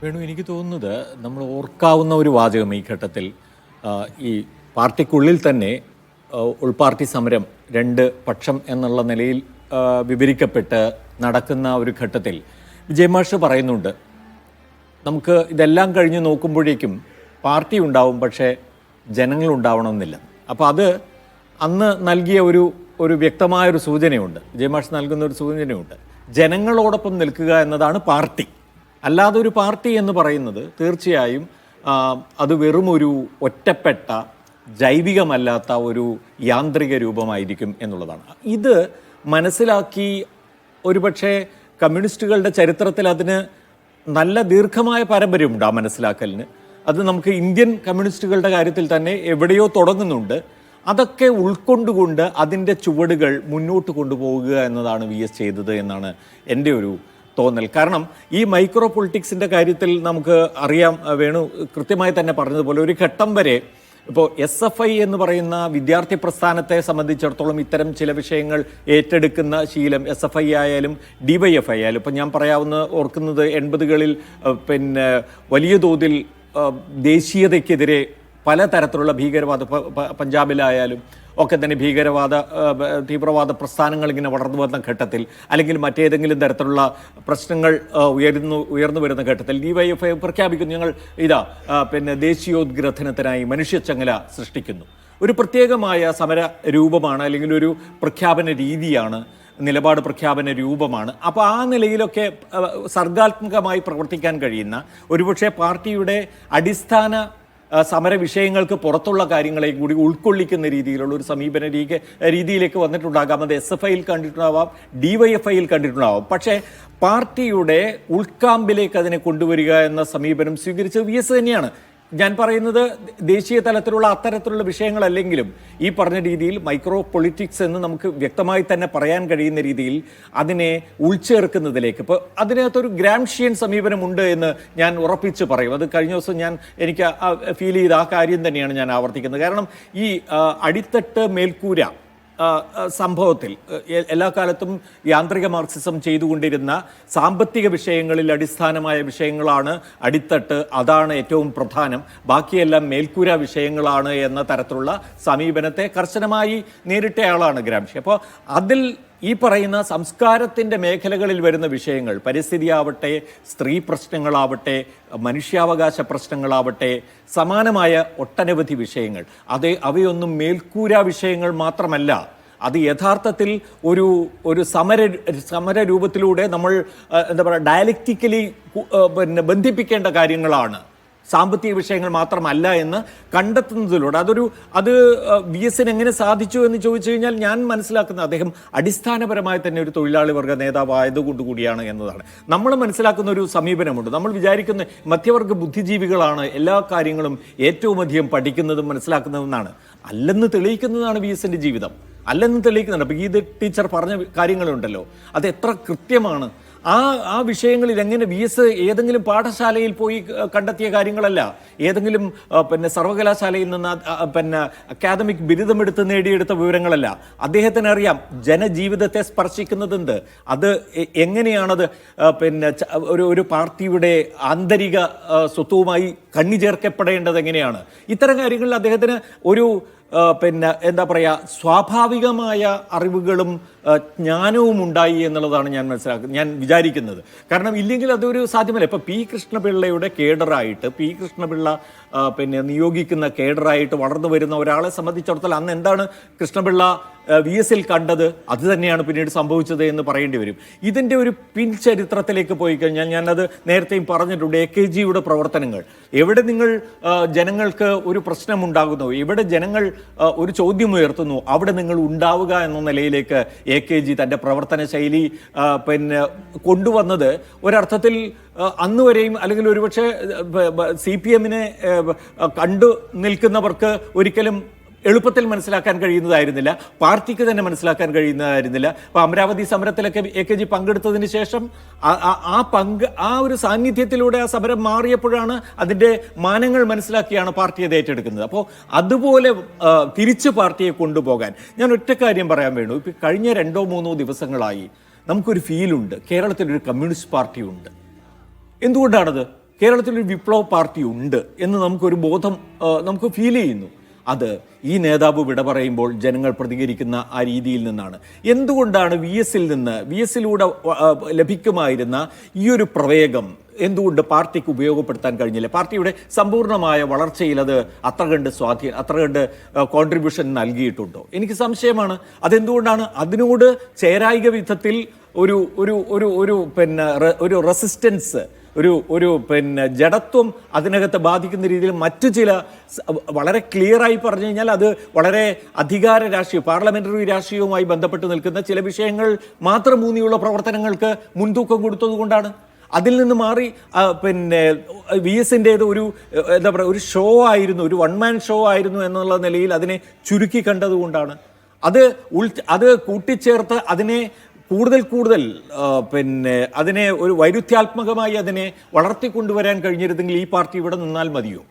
വേണു, എനിക്ക് തോന്നുന്നത് നമ്മൾ ഓർക്കാവുന്ന ഒരു വാചകം ഈ ഘട്ടത്തിൽ ഈ പാർട്ടിക്കുള്ളിൽ തന്നെ ഉൾപാർട്ടി സമരം രണ്ട് പക്ഷം എന്നുള്ള നിലയിൽ വിവരിക്കപ്പെട്ട് നടക്കുന്ന ഒരു ഘട്ടത്തിൽ വിജയമാഷ് പറയുന്നുണ്ട്, നമുക്ക് ഇതെല്ലാം കഴിഞ്ഞ് നോക്കുമ്പോഴേക്കും പാർട്ടി ഉണ്ടാവും, പക്ഷേ ജനങ്ങളുണ്ടാവണമെന്നില്ല. അപ്പോൾ അത് അന്ന് നൽകിയ ഒരു വ്യക്തമായൊരു സൂചനയുണ്ട്, വിജയമാഷ് നൽകുന്ന ഒരു സൂചനയുണ്ട്. ജനങ്ങളോടൊപ്പം നിൽക്കുക എന്നതാണ് പാർട്ടി. അല്ലാതെ ഒരു പാർട്ടി എന്ന് പറയുന്നത് തീർച്ചയായും അത് വെറുമൊരു ഒറ്റപ്പെട്ട ജൈവികമല്ലാത്ത ഒരു യാന്ത്രിക രൂപമായിരിക്കും എന്നുള്ളതാണ്. ഇത് മനസ്സിലാക്കി ഒരുപക്ഷെ കമ്മ്യൂണിസ്റ്റുകളുടെ ചരിത്രത്തിൽ അതിന് നല്ല ദീർഘമായ പാരമ്പര്യമുണ്ട്. ആ മനസ്സിലാക്കലിന് അത് നമുക്ക് ഇന്ത്യൻ കമ്മ്യൂണിസ്റ്റുകളുടെ കാര്യത്തിൽ തന്നെ എവിടെയോ തുടങ്ങുന്നുണ്ട്. അതൊക്കെ ഉൾക്കൊണ്ടുകൊണ്ട് അതിൻ്റെ ചുവടുകൾ മുന്നോട്ട് കൊണ്ടുപോകുക എന്നതാണ് വി എസ് ചെയ്തത് എന്നാണ് എൻ്റെ ഒരു തോന്നൽ. കാരണം ഈ മൈക്രോ പൊളിറ്റിക്സിൻ്റെ കാര്യത്തിൽ നമുക്ക് അറിയാം, വേണു കൃത്യമായി തന്നെ പറഞ്ഞതുപോലെ ഒരു ഘട്ടം വരെ ഇപ്പോൾ SFI എന്ന് പറയുന്ന വിദ്യാർത്ഥി പ്രസ്ഥാനത്തെ സംബന്ധിച്ചിടത്തോളം ഇത്തരം ചില വിഷയങ്ങൾ ഏറ്റെടുക്കുന്ന ശീലം SFI ആയാലും DYFI ആയാലും, ഇപ്പം ഞാൻ ഓർക്കുന്നത് 80കളിൽ പിന്നെ വലിയ തോതിൽ ദേശീയതയ്ക്കെതിരെ പലതരത്തിലുള്ള ഭീകരവാദ പഞ്ചാബിലായാലും ഒക്കെ തന്നെ തീവ്രവാദ പ്രസ്ഥാനങ്ങൾ ഇങ്ങനെ വളർന്നു വന്ന ഘട്ടത്തിൽ, അല്ലെങ്കിൽ മറ്റേതെങ്കിലും തരത്തിലുള്ള പ്രശ്നങ്ങൾ ഉയർന്നു വരുന്ന ഘട്ടത്തിൽ DYFI പ്രഖ്യാപിക്കുന്നു, ഞങ്ങൾ പിന്നെ ദേശീയോദ്ഗ്രഥനത്തിനായി മനുഷ്യച്ചങ്ങല സൃഷ്ടിക്കുന്നു. ഒരു പ്രത്യേകമായ സമര രൂപമാണ്, അല്ലെങ്കിൽ ഒരു പ്രഖ്യാപന രീതിയാണ്, നിലപാട് പ്രഖ്യാപന രൂപമാണ്. അപ്പോൾ ആ നിലയിലൊക്കെ സർഗാത്മകമായി പ്രവർത്തിക്കാൻ കഴിയുന്ന, ഒരുപക്ഷെ പാർട്ടിയുടെ അടിസ്ഥാന സമര വിഷയങ്ങൾക്ക് പുറത്തുള്ള കാര്യങ്ങളെയും കൂടി ഉൾക്കൊള്ളിക്കുന്ന രീതിയിലുള്ള ഒരു സമീപന രീതിയിലേക്ക് വന്നിട്ടുണ്ടാകാം. അത് SFIയിൽ കണ്ടിട്ടുണ്ടാവാം, DYFIയിൽ കണ്ടിട്ടുണ്ടാവാം. പക്ഷേ പാർട്ടിയുടെ ഉൾക്കാമ്പിലേക്ക് അതിനെ കൊണ്ടുവരിക എന്ന സമീപനം സ്വീകരിച്ചത് VS തന്നെയാണ്. ഞാൻ പറയുന്നത് ദേശീയ തലത്തിലുള്ള അത്തരത്തിലുള്ള വിഷയങ്ങളല്ലെങ്കിലും ഈ പറഞ്ഞ രീതിയിൽ മൈക്രോ പൊളിറ്റിക്സ് എന്ന് നമുക്ക് വ്യക്തമായി തന്നെ പറയാൻ കഴിയുന്ന രീതിയിൽ അതിനെ ഉൾച്ചേർക്കുന്നതിലേക്ക്, ഇപ്പോൾ അതിനകത്തൊരു ഗ്രാംഷ്യൻ സമീപനമുണ്ട് എന്ന് ഞാൻ ഉറപ്പിച്ച് പറയും. അത് കഴിഞ്ഞ ദിവസം എനിക്ക് ഫീൽ ചെയ്ത ആ കാര്യം തന്നെയാണ് ഞാൻ ആവർത്തിക്കുന്നത്. കാരണം ഈ അടിത്തട്ട് മേൽക്കൂര സംഭവത്തിൽ എല്ലാ കാലത്തും യാന്ത്രിക മാർക്സിസം ചെയ്തുകൊണ്ടിരുന്ന സാമ്പത്തിക വിഷയങ്ങളിൽ അടിസ്ഥാനമായ വിഷയങ്ങളാണ് അടിത്തട്ട്, അതാണ് ഏറ്റവും പ്രധാനം, ബാക്കിയെല്ലാം മേൽക്കൂര വിഷയങ്ങളാണ് എന്ന തരത്തിലുള്ള സമീപനത്തെ കർശനമായി നേരിട്ടയാളാണ് ഗ്രാംഷി. അപ്പോൾ അതിൽ ഈ പറയുന്ന സംസ്കാരത്തിൻ്റെ മേഖലകളിൽ വരുന്ന വിഷയങ്ങൾ, പരിസ്ഥിതി ആവട്ടെ, സ്ത്രീ പ്രശ്നങ്ങളാവട്ടെ, മനുഷ്യാവകാശ പ്രശ്നങ്ങളാവട്ടെ, സമാനമായ ഒട്ടനവധി വിഷയങ്ങൾ, അവയൊന്നും മേൽക്കൂര വിഷയങ്ങൾ മാത്രമല്ല. അത് യഥാർത്ഥത്തിൽ ഒരു സമര രൂപത്തിലൂടെ നമ്മൾ ഡയലക്റ്റിക്കലി ബന്ധിപ്പിക്കേണ്ട കാര്യങ്ങളാണ്, സാമ്പത്തിക വിഷയങ്ങൾ മാത്രമല്ല എന്ന് കണ്ടെത്തുന്നതിലൂടെ അത് VS എങ്ങനെ സാധിച്ചു എന്ന് ചോദിച്ചു കഴിഞ്ഞാൽ ഞാൻ മനസ്സിലാക്കുന്നത് അദ്ദേഹം അടിസ്ഥാനപരമായി തന്നെ ഒരു തൊഴിലാളി വർഗ നേതാവായതുകൊണ്ട് കൂടിയാണ് എന്നതാണ്. നമ്മൾ മനസ്സിലാക്കുന്ന ഒരു സമീപനമുണ്ട്. നമ്മൾ വിചാരിക്കുന്ന മധ്യവർഗ ബുദ്ധിജീവികളാണ് എല്ലാ കാര്യങ്ങളും ഏറ്റവും അധികം പഠിക്കുന്നതും മനസ്സിലാക്കുന്നതെന്നാണ്. അല്ലെന്ന് തെളിയിക്കുന്നതാണ് VSന്റെ ജീവിതം, അല്ലെന്ന് തെളിയിക്കുന്നുണ്ട്. അപ്പോൾ ഈ ടീച്ചർ പറഞ്ഞ കാര്യങ്ങളുണ്ടല്ലോ, അത് എത്ര കൃത്യമാണ്. ആ വിഷയങ്ങളിൽ എങ്ങനെ VS ഏതെങ്കിലും പാഠശാലയിൽ പോയി കണ്ടെത്തിയ കാര്യങ്ങളല്ല, ഏതെങ്കിലും സർവകലാശാലയിൽ നിന്ന് അക്കാദമിക് ബിരുദമെടുത്ത് നേടിയെടുത്ത വിവരങ്ങളല്ല. അദ്ദേഹത്തിന് അറിയാം ജനജീവിതത്തെ സ്പർശിക്കുന്നതെന്ത്, അത് എങ്ങനെയാണത് ഒരു പാർട്ടിയുടെ ആന്തരിക സ്വത്വവുമായി കണ്ണിചേർക്കപ്പെടേണ്ടത് എങ്ങനെയാണ്. ഇത്തരം കാര്യങ്ങളിൽ അദ്ദേഹത്തിന് ഒരു സ്വാഭാവികമായ അറിവുകളും ജ്ഞാനവും ഉണ്ടായി എന്നുള്ളതാണ് ഞാൻ വിചാരിക്കുന്നത്. കാരണം ഇല്ലെങ്കിൽ അതൊരു സാധ്യമല്ല. ഇപ്പം P. കൃഷ്ണപിള്ളയുടെ കേഡറായിട്ട്, P. കൃഷ്ണപിള്ള നിയോഗിക്കുന്ന കേഡറായിട്ട് വളർന്നു വരുന്ന ഒരാളെ സംബന്ധിച്ചിടത്തോളം അന്ന് എന്താണ് കൃഷ്ണപിള്ള VSൽ കണ്ടത്, അത് തന്നെയാണ് പിന്നീട് സംഭവിച്ചത് എന്ന് പറയേണ്ടി വരും. ഇതിൻ്റെ ഒരു പിൻചരിത്രത്തിലേക്ക് പോയി കഴിഞ്ഞാൽ, ഞാനത് നേരത്തെയും പറഞ്ഞിട്ടുണ്ട്, AKGയുടെ പ്രവർത്തനങ്ങൾ, എവിടെ നിങ്ങൾ ജനങ്ങൾക്ക് ഒരു പ്രശ്നമുണ്ടാകുന്നു, എവിടെ ജനങ്ങൾ ഒരു ചോദ്യം ഉയർത്തുന്നു, അവിടെ നിങ്ങൾ ഉണ്ടാവുക എന്ന നിലയിലേക്ക് AKG തൻ്റെ പ്രവർത്തന ശൈലി കൊണ്ടുവന്നത് ഒരർത്ഥത്തിൽ അന്ന് വരെയും, അല്ലെങ്കിൽ ഒരുപക്ഷെ CPMനെ കണ്ടു നിൽക്കുന്നവർക്ക് ഒരിക്കലും എളുപ്പത്തിൽ മനസ്സിലാക്കാൻ കഴിയുന്നതായിരുന്നില്ല, പാർട്ടിക്ക് തന്നെ മനസ്സിലാക്കാൻ കഴിയുന്നതായിരുന്നില്ല. അപ്പോൾ അമരാവതി സമരത്തിലൊക്കെ AKG പങ്കെടുത്തതിന് ശേഷം ആ ഒരു സാന്നിധ്യത്തിലൂടെ ആ സമരം മാറിയപ്പോഴാണ് അതിൻ്റെ മാനങ്ങൾ മനസ്സിലാക്കിയാണ് പാർട്ടി അത് ഏറ്റെടുക്കുന്നത്. അപ്പോൾ അതുപോലെ തിരിച്ച് പാർട്ടിയെ കൊണ്ടുപോകാൻ ഞാൻ ഒറ്റ കാര്യം പറയാൻ വേണു. ഇപ്പം കഴിഞ്ഞ 2-3 ദിവസങ്ങളായി നമുക്കൊരു ഫീലുണ്ട്, കേരളത്തിലൊരു കമ്മ്യൂണിസ്റ്റ് പാർട്ടി ഉണ്ട്. എന്തുകൊണ്ടാണത്? കേരളത്തിലൊരു വിപ്ലവ പാർട്ടി ഉണ്ട് എന്ന് നമുക്കൊരു ബോധം നമുക്ക് ഫീൽ ചെയ്യുന്നു. അത് ഈ നേതാവ് വിട പറയുമ്പോൾ ജനങ്ങൾ പ്രതികരിക്കുന്ന ആ രീതിയിൽ നിന്നാണ്. എന്തുകൊണ്ടാണ് വി എസിലൂടെ ലഭിക്കുമായിരുന്ന ഈ ഒരു പ്രവേഗം എന്തുകൊണ്ട് പാർട്ടിക്ക് ഉപയോഗപ്പെടുത്താൻ കഴിഞ്ഞില്ല? പാർട്ടിയുടെ സമ്പൂർണ്ണമായ വളർച്ചയിൽ അത് അത്ര കണ്ട് കോൺട്രിബ്യൂഷൻ നൽകിയിട്ടുണ്ടോ? എനിക്ക് സംശയമാണ്. അതെന്തുകൊണ്ടാണ് അതിനോട് ചേരായിക വിധത്തിൽ ഒരു റെസിസ്റ്റൻസ്, ജഡത്വം അതിനകത്ത് ബാധിക്കുന്ന രീതിയിൽ മറ്റു ചില വളരെ ക്ലിയറായി പറഞ്ഞു കഴിഞ്ഞാൽ അത് വളരെ അധികാര രാഷ്ട്രീയം, പാർലമെന്ററി രാഷ്ട്രീയവുമായി ബന്ധപ്പെട്ട് നിൽക്കുന്ന ചില വിഷയങ്ങൾ മാത്രം ഊന്നിയുള്ള പ്രവർത്തനങ്ങൾക്ക് മുൻതൂക്കം കൊടുത്തതുകൊണ്ടാണ്. അതിൽ നിന്ന് മാറി വി എസിൻ്റേത് ഒരു ഷോ ആയിരുന്നു, ഒരു വൺ മാൻ ഷോ ആയിരുന്നു എന്നുള്ള നിലയിൽ അതിനെ ചുരുക്കി കണ്ടതുകൊണ്ടാണ്. അത് കൂട്ടിച്ചേർത്ത് അതിനെ കൂടുതൽ അതിനെ ഒരു വൈരുദ്ധ്യാത്മകമായി അതിനെ വളർത്തിക്കൊണ്ടുവരാൻ കഴിഞ്ഞിരുന്നെങ്കിൽ ഈ പാർട്ടി ഇവിടെ നിന്നാൽ മതിയോ?